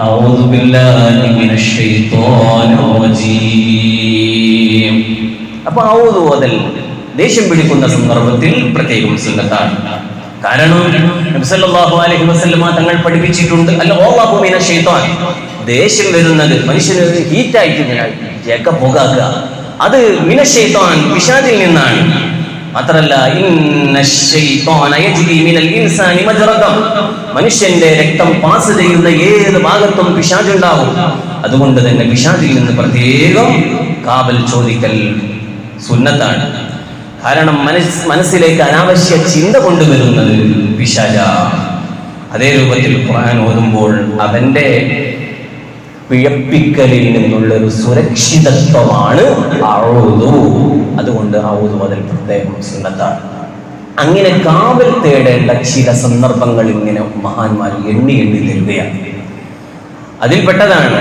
അഊദു ബില്ലാഹി മിനശ് ശൈത്വാനിർ റജീം. അപ്പൊ ഔദു ഓതൽ ദേഷ്യം പിടിക്കുന്ന സന്ദർഭത്തിൽ പ്രത്യേകം സുന്നത്താണ്. കാരണം നബി സല്ലല്ലാഹു അലൈഹി വസല്ലമ തങ്ങൾ പഠിപ്പിച്ചിട്ടുണ്ട്, അല്ലാഹു മിനശ് ശൈത്വാൻ, ദേഷ്യം വരുന്നത് മനുഷ്യന് ഹീറ്റായിട്ട് ജക പോകാക്കുക, അത് മിനശ് ശൈത്വാൻ, പിശാചിൽ നിന്നാണ്. മാത്രല്ല മനുഷ്യന്റെ രക്തം പാസ് ചെയ്യുന്ന ഏത് ഭാഗത്തും പിശാചുണ്ടാകും. അതുകൊണ്ട് തന്നെ പിശാചിൽ നിന്ന് പ്രത്യേകം കാവൽ ചോദിക്കൽ സുന്നത്താണ്. കാരണം മനസ്സിലേക്ക് അനാവശ്യ ചിന്ത കൊണ്ടുവരുന്നത് പിശാച. അതേ രൂപത്തിൽ ഖുർആൻ ഓതുമ്പോൾ അവന്റെ പിഴപ്പിക്കലിൽ നിന്നുള്ളൊരു സുരക്ഷിതത്വമാണ് ഔദു. അതുകൊണ്ട് ഔദു അതിൽ പ്രത്യേകം സുന്നത്താണ്. അങ്ങനെ കാവൽ തേടേണ്ട ചില സന്ദർഭങ്ങൾ ഇങ്ങനെ മഹാന്മാർ എണ്ണി എണ്ണി തരികയാണ്. അതിൽപ്പെട്ടതാണ്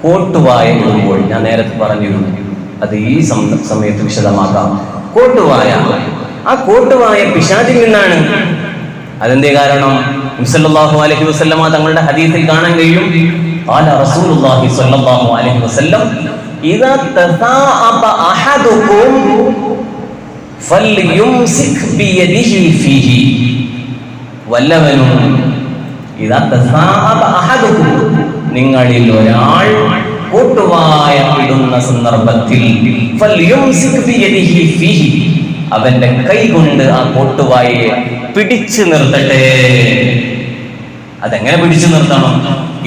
കോട്ടുവായ ഇടുമ്പോൾ. ഞാൻ നേരത്തെ പറഞ്ഞിരുന്നു, അത് ഈ സമയത്ത് വിശദമാക്കാം. കോട്ടുവായ, ആ കോട്ടുവായ പിശാചിൽ നിന്നാണ്. അതെന്തേ കാരണം? നബി സല്ലല്ലാഹു അലൈഹി വസല്ലമ തങ്ങളുടെ ഹദീസിൽ കാണാൻ കഴിയും, ഖാല റസൂലുള്ളാഹി സ്വല്ലല്ലാഹു അലൈഹി വസല്ലം ഇദാ തസാഅബ അഹദുകും ഫൽയുംസിക് ബിയദിഹി ഫീഹി വല്ലവനും ഇദാ തസാഅബ അഹദുകും നിങ്ങളിൽ ഒരാൾ കൂട്ടുവായ ഇടുന്ന സന്ദർഭത്തിൽ ഫൽയുംസിക് ബിയദിഹി ഫീഹി അവന്റെ കൈ കൊണ്ട് ആ കൂട്ടുവായെ പിടിച്ചു നിർത്തട്ടെ. അതെങ്ങനെ പിടിച്ചു നിർത്തണം?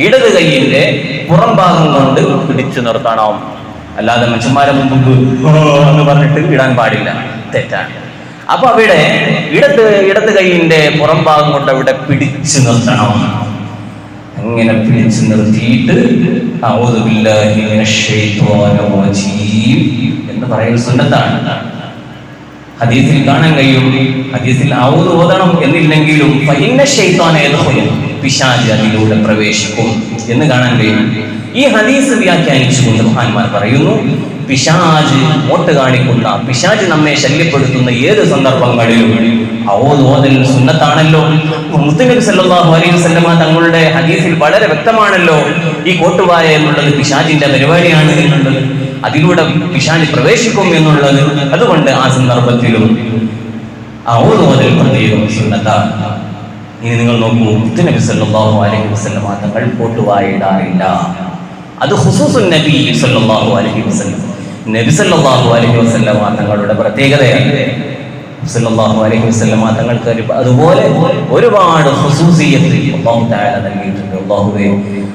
ഇടത് കൈയിന്റെ പുറം ഭാഗം കൊണ്ട് പിടിച്ചു നിർത്തണം. അല്ലാതെ മനുഷ്യന്മാരെ മുമ്പ് എന്ന് പറഞ്ഞിട്ട് ഇടാൻ പാടില്ല, തെറ്റാണ്. അപ്പൊ അവിടെ ഇടത് കൈയിന്റെ പുറം ഭാഗം കൊണ്ട് അവിടെ പിടിച്ചു നിർത്തണം. അങ്ങനെ പിടിച്ചു നിർത്തിയിട്ട് അഊദു ബില്ലാഹി മിനശ് ശൈത്വാനിർ റജീം എന്ന് പറയുന്ന സുന്നത്താണ്. ഹദീസിൽ കാണാൻ കഴിയും. ഹദീസിൽ ഔദു ഓതണം എന്നില്ലെങ്കിലും ഫഇന്ന ശൈത്വാന യദ്ഖുലു പിശാച് അതിലൂടെ പ്രവേശിക്കും എന്ന് കാണാൻ കഴിയും. ഈ ഹദീസ് വ്യാഖ്യാനിച്ചുകൊണ്ട് മഹാന്മാർ പറയുന്നു, പിശാച് മോട്ട് കാണിക്കുന്ന, പിശാച് നമ്മെ ശല്യപ്പെടുത്തുന്ന ഏത് സന്ദർഭങ്ങളിലും ഔദു ഓതൽ സുന്നത്താണല്ലോ. മുത്തുനബി സല്ലല്ലാഹു അലൈഹി വസല്ലം തങ്ങളുടെ ഹദീസിൽ വളരെ വ്യക്തമാണല്ലോ ഈ കോട്ടുവായ എന്നുള്ളത് പിശാചിന്റെ പരിപാടിയാണ് എന്നുള്ളത്, അതിലൂടെ പിശാച് പ്രവേശിക്കും എന്നുള്ളത്. അതുകൊണ്ട് ആ സന്ദർഭത്തിലും ഔദു ഓതൽ പ്രത്യേകം സുന്നത്താണ്. ഇനി നിങ്ങൾ നോക്കൂ, മുത്തുനബി സല്ലല്ലാഹു അലൈഹി വസല്ലം തങ്ങൾ കോട്ടുവായ ഇടാറില്ല. അത് ഖുസൂസുൻ നബി സല്ലല്ലാഹു അലൈഹി വസല്ലം, നബി സല്ലല്ലാഹു അലൈഹി വസല്ലം തങ്ങളുടെ പ്രത്യേകതയാണ്. സല്ലല്ലാഹു അലൈഹി വസല്ലം തങ്ങൾക്ക് അതുപോലെ ഒരുപാട് ഖുസൂസിയത്ത് അല്ലാഹു തആല നൽകിയിട്ടുണ്ട്. അല്ലാഹുവേ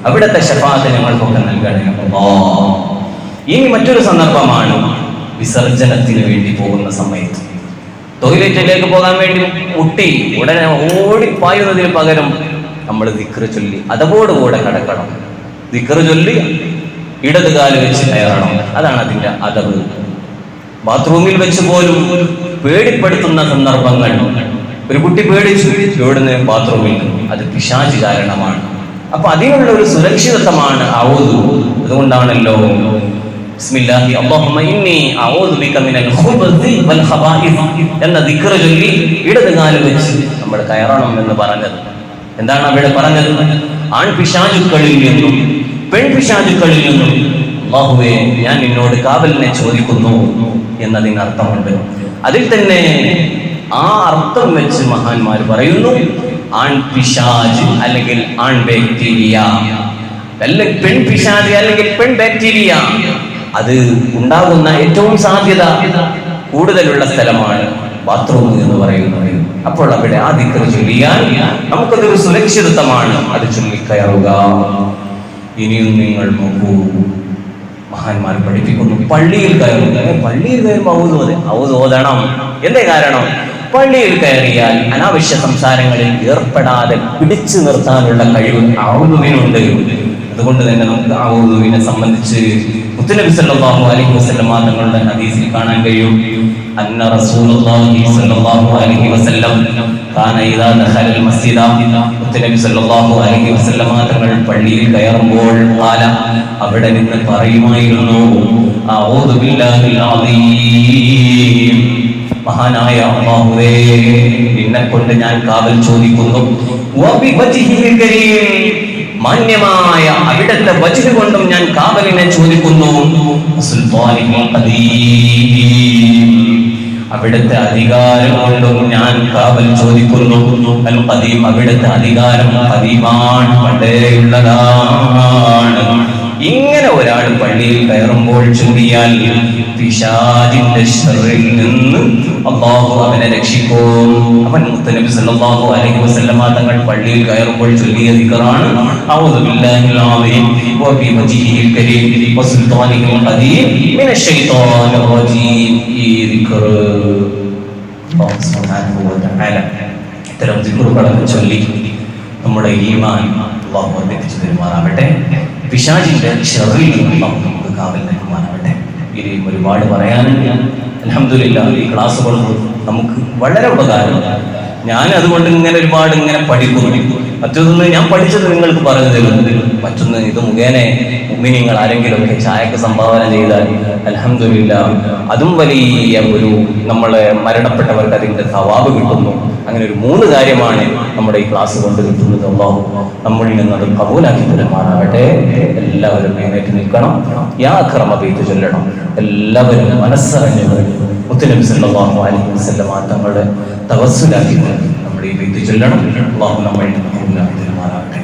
അവിടുത്തെ ശഫാഅത്ത് ഞങ്ങൾക്കൊക്കെ നൽകണേ അല്ലാഹ്. ഇനി മറ്റൊരു സന്ദർഭമാണ് വിസർജനത്തിന് വേണ്ടി പോകുന്ന സമയത്ത്. ടോയ്ലറ്റിലേക്ക് പോകാൻ വേണ്ടി മുട്ടി ഉടനെ ഓടിപ്പായുന്നതിന് പകരം നമ്മൾ ദിക്റ് ചൊല്ലി അതോടുകൂടെ കടക്കണം. ദിക്റ് ചൊല്ലി ഇടത് കാല് വെച്ച് കയറണം. അതാണ് അതിന്റെ അദബ്. ബാത്റൂമിൽ വെച്ച് പോലും പേടിപ്പെടുത്തുന്ന സന്ദർഭങ്ങൾ, ഒരു കുട്ടി പേടിച്ചു എവിടുന്ന് ബാത്റൂമിൽ, അത് പിശാച് കാരണമാണ്. അപ്പൊ അതിനുള്ള ഒരു സുരക്ഷിതത്വമാണ് ഔദു. അതുകൊണ്ടാണല്ലോ ബിസ്മില്ലാഹി അല്ലാഹുമ്മ ഇന്നി അഊദു ബിക മിനൽ ഖുബതി വൽ ഖബാഇസ് എന്ന ദിക്ർ ചൊല്ലി ഇടത് കാല് വെച്ച് നമ്മൾ കയറണം എന്ന് പറഞ്ഞത്. എന്താണ് അവിടെ പറഞ്ഞത്? ആൺ പിശാചുക്കളിൽ നിന്നും പെൺ പിശാചുക്കളിൽ നിന്നും അല്ലാഹുവേ ഞാൻ നിന്നോട് കാവലിനെ ചോദിക്കുന്നു എന്നതിന് അർത്ഥമുണ്ട്. അതിൽ തന്നെ ആ അർത്ഥം വെച്ച് മഹാന്മാർ പറയുന്നു, ആൺ പിശാച് അല്ലെങ്കിൽ ആൺ ബാക്ടീരിയ, അല്ലെങ്കിൽ പെൺ പിശാച് അല്ലെങ്കിൽ പെൺ ബാക്ടീരിയ, അത് ഉണ്ടാകുന്ന ഏറ്റവും സാധ്യത കൂടുതലുള്ള സ്ഥലമാണ് ബാത്റൂം എന്ന് പറയുന്നത്. അപ്പോൾ അവിടെ ആ ദിക്ർ ചൊല്ലിയാൽ നമുക്കതൊരു സുരക്ഷിതത്വമാണ്. അത് ചൊല്ലിക്കയറുക. ഇനിയും നിങ്ങൾ നോക്കൂ, മഹാന്മാർ പഠിപ്പിക്കുന്നു പള്ളിയിൽ കയറുക. പള്ളിയിൽ കയറുമ്പോൾ ഔദു ഓതണം. എന്തേ കാരണം? പള്ളിയിൽ കയറിയാൽ അനാവശ്യ സംസാരങ്ങളിൽ ഏർപ്പെടാതെ പിടിച്ചു നിർത്താനുള്ള കഴിവ് ഔദുവിനുണ്ട്. അതുകൊണ്ട് തന്നെ നമുക്ക് ഔദുവിനെ സംബന്ധിച്ച് മുത്തുനബി സല്ലല്ലാഹു അലൈഹി വസല്ലം തങ്ങളുടെ ഹദീസിൽ കാണാൻ കഴിയും, അന്ന റസൂലുള്ളാഹി സല്ലല്ലാഹു അലൈഹി വസല്ലം കാന ഇദാ ദഖലൽ മസ്ജിദ, മുത്തുനബി സല്ലല്ലാഹു അലൈഹി വസല്ലം തങ്ങൾ പള്ളിയിൽ കയറുമ്പോൾ ഖാല അവിടെ നിന്ന് പറയുമായിരുന്നു, അഊദു ബില്ലാഹിൽ അദീം, മഹാനായ അല്ലാഹുവേ നിന്നെ കൊണ്ട് ഞാൻ കാവൽ ചോദിക്കുന്നു, വബിവജ്ഹിൽ കരീം, മാന്യമായ അവിടുത്തെ വജ്ഹ് കൊണ്ടും ഞാൻ കാവലിനെ ചോദിക്കുന്നു, സുൽത്താനിൽ ഖദീം, അവിടുത്തെ അധികാരം കൊണ്ടും ഞാൻ കാവൽ ചോദിക്കുന്നു, അൽ ഖദീം, അവിടുത്തെ അധികാരം ഖദീമാണ്, പണ്ടേയുള്ളതാണ്. ഇങ്ങനെ ഒരാൾ പള്ളിയിൽ കയറുമ്പോൾ ചൊല്ലിയാൽ പിശാചിന്റെ ശർറിൽ നിന്ന് അല്ലാഹു അവനെ രക്ഷിക്കും. അവൻ മുത്തുനബി സല്ലല്ലാഹു അലൈഹി വസല്ലം തങ്ങൾ പള്ളിയിൽ കയറുമ്പോൾ ചൊല്ലിയ ദിക്റാണ് അഊദു ബില്ലാഹിൽ അദീം വബിവജ്ഹിൽ കരീം വസുൽത്താനിൽ ഖദീം മിനശ് ശൈത്വാനിർ റജീം. ഈ ദിക്ർ അല്ലാഹു സുബ്ഹാനഹു വ തആല ഇത്തരം ദിക്റുകളൊക്കെ ചൊല്ലി നമ്മുടെ ഈമാൻ അല്ലാഹു വർദ്ധിപ്പിച്ചു തരുമാറാവട്ടെ. പിശാചിന്റെ ശർറിൽ നിന്ന് നമുക്ക് കാവൽ നൽകുമാറാവട്ടെ. ഇനിയും ഒരുപാട് പറയാനുണ്ട്. അൽഹംദുലില്ലാഹ് ഈ ക്ലാസ്സുകൾ നമുക്ക് വളരെ ഉപകാരമാണ്. ഞാൻ അതുകൊണ്ട് ഒരുപാട് പഠിക്കുന്നു. മറ്റൊന്ന് ഞാൻ പഠിച്ചത് നിങ്ങൾക്ക് പറഞ്ഞു തരുന്നത്, മറ്റൊന്ന് ഇത് മുഖേന മുഅ്മിനീങ്ങൾ ആരെങ്കിലും ഒക്കെ ചായക്ക് സംഭാവന ചെയ്താൽ അൽഹംദുലില്ലാഹ് അതും വലിയ ഒരു നമ്മളെ മരണപ്പെട്ടവർക്ക് അതിന്റെ സവാബ് കിട്ടുന്നു. അങ്ങനെ ഒരു 3 കാര്യമാണ് നമ്മുടെ ഈ ക്ലാസ് കൊണ്ട് കിട്ടുന്നത്. അല്ലാഹു നമ്മളിൽ നിന്ന് അത് കബൂലാക്കി തരുമാറാകട്ടെ. എല്ലാവരും എഴുന്നേറ്റ് നിൽക്കണം, യാ അക്രമ ബൈത്ത് ചൊല്ലണം. എല്ലാവരും മനസ്സറിഞ്ഞ് മുത്തുനബി സല്ലല്ലാഹു അലൈഹി വസല്ലം തങ്ങളുടെ തവസ്സുലാക്കി നമ്മുടെ ഈ ബൈത്ത് ചൊല്ലണം. അല്ലാഹു നമ്മളിൽ നിന്ന് കബൂലാക്കി തരുമാറാകട്ടെ.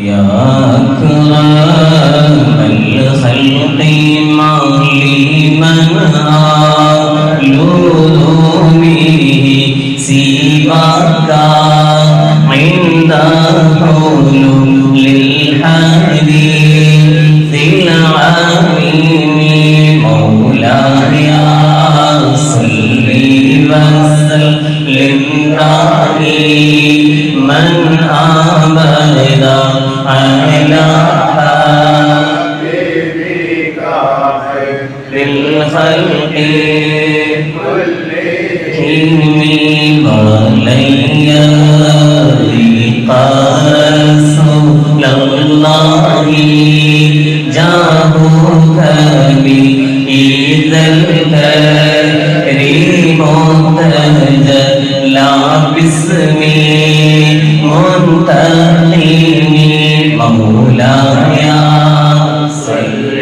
يا أكرم الخلق ما لمن أعلمه سواك عند حلول الحديث العظيم مولاي صل وسلم دائما أبدا على حبيبك خير الخلق كلهم ولي رسول الله جاهك بإذا الكريم تجلى باسمي منتقم مولاي صل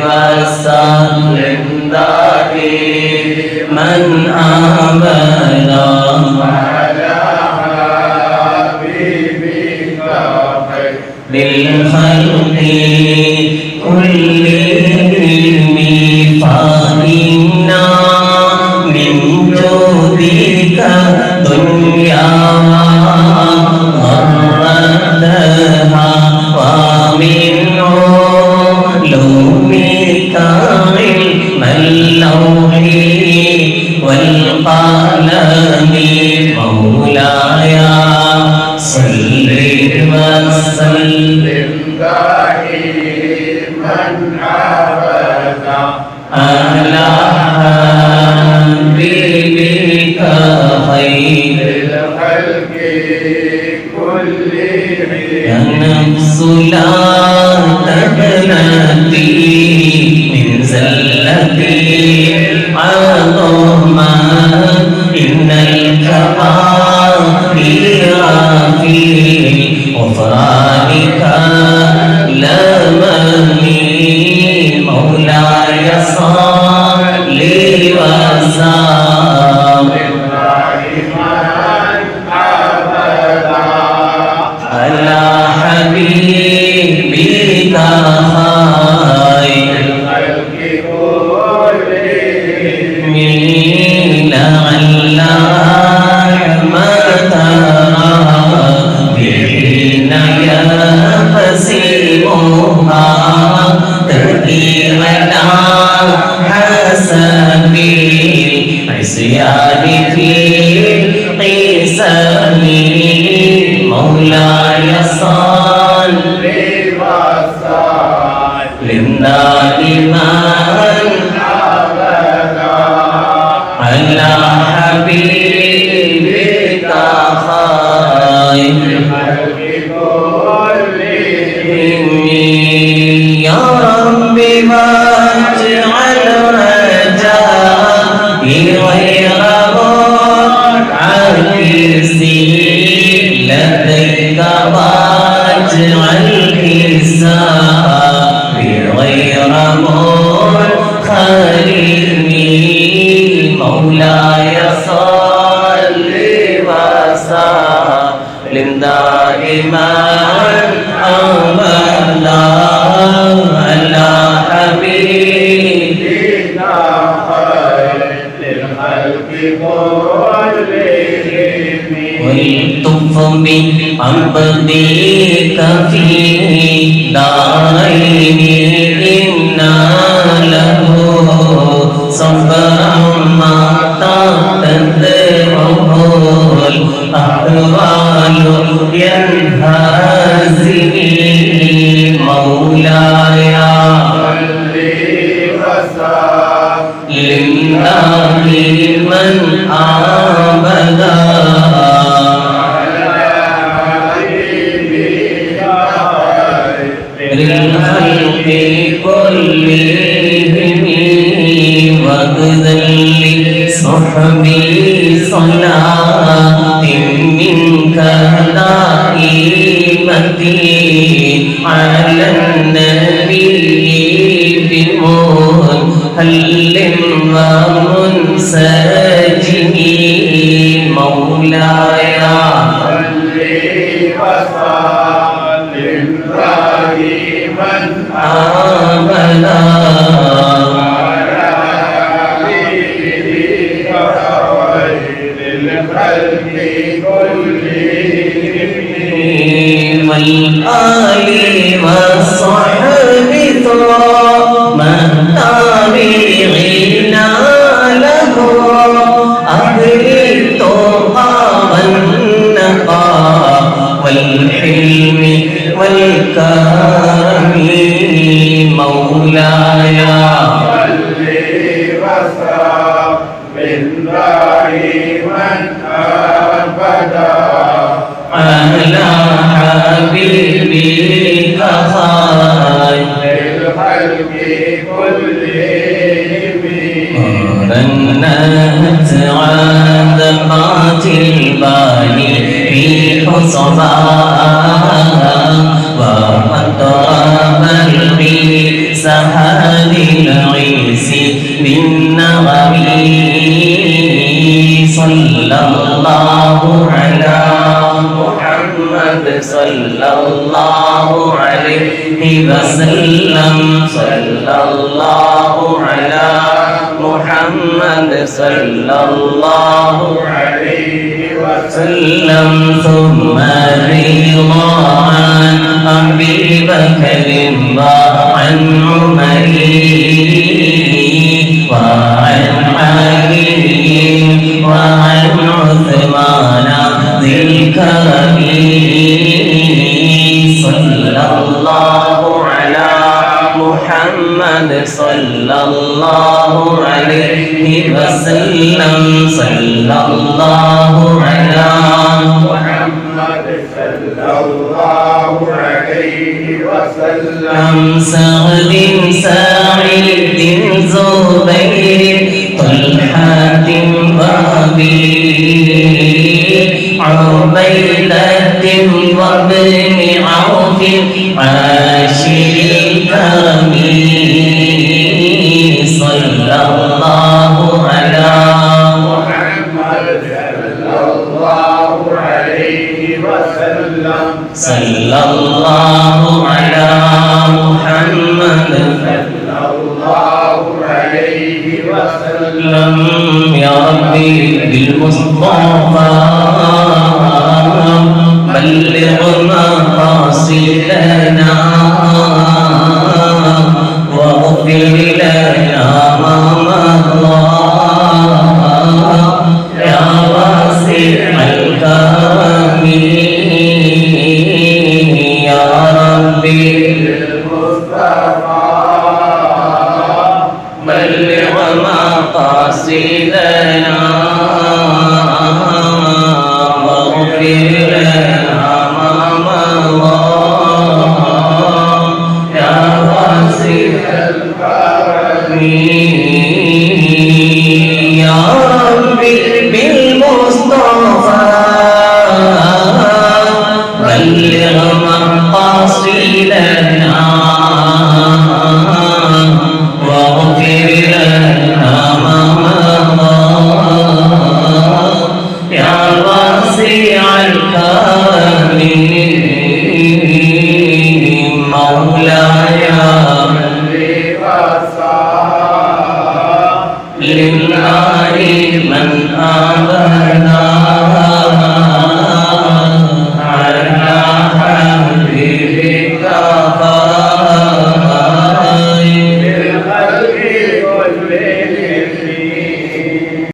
وسلم دائما أبدا على حبيبك خير الخلق كلهم فإنا من جودك دنيا ومن علومك علم اللوح والقلم مولاي صل وسلم دائما أبدا على حبيبك خير الخلق كلهم يا نفس لا تقنطي من زلتي عظما إن الكبائر في غفرانك لمني مولاي صل وسلم على حبيبك خير الخلق كلهم لعل ما ترى بحين يقسمها تقديرنا حسب العصيان في قسم مولاي صل وسلم دائما أبدا على حبيبك خير الخلق كلهم يا رب واجعل رجائي غير عاكسي لديك واجعل حسابي غير منخرم مولاي صل وسلم دائما أبدا على حبيبك خير الخلق كلهم والطف بعبدك في دارين إنا له صبرا ما تقدره الأحوال ينهزم مولاي صل وسلم دائما للخلق كلهم واغفر لصحبي صلاة منك دائمة على النبي بمهل ومنسجم مولاي صل وسلم دائما أبدا على حبيبك خير الخلق كلهم والآل والصحب من تابعين له أهل التقى والنقى والحلم والكرم مولاي صل وسلم دائما أبدا على حبيبك خير الخلق كلهم رنت عذبات الباني في حصبان وأطرب القيس هذه العيس بالنغم صلى الله على محمد صلى الله عليه وسلم صلى الله على محمد صلى الله عليه وسلم ثم الرضا عن أبي بكر وعن عمر وعن علي وعن عثمان ذي الكرم صلى الله على محمد صلى الله عليه وسلم صلى الله على محمد صلى الله عليه وسلم سعد سعيد زبير طلحة وأبي عبيدة وابن عوف عاشر الكرم صلى الله على محمد صلى الله عليه وسلم صلى الله على محمد صلى الله عليه وسلم يا ربي بالمصطفى بلغ مقاصدنا واغفر لنا ما مضى يا واسع الكرم يا ربي بالمصطفى بلغ مقاصدنا واغفر لنا ما مضى يا واسع الكرم يا ربي بالمصطفى بلغ مقاصدنا واغفر لنا ما مضى يا واسع الكرم مولاي صل وسلم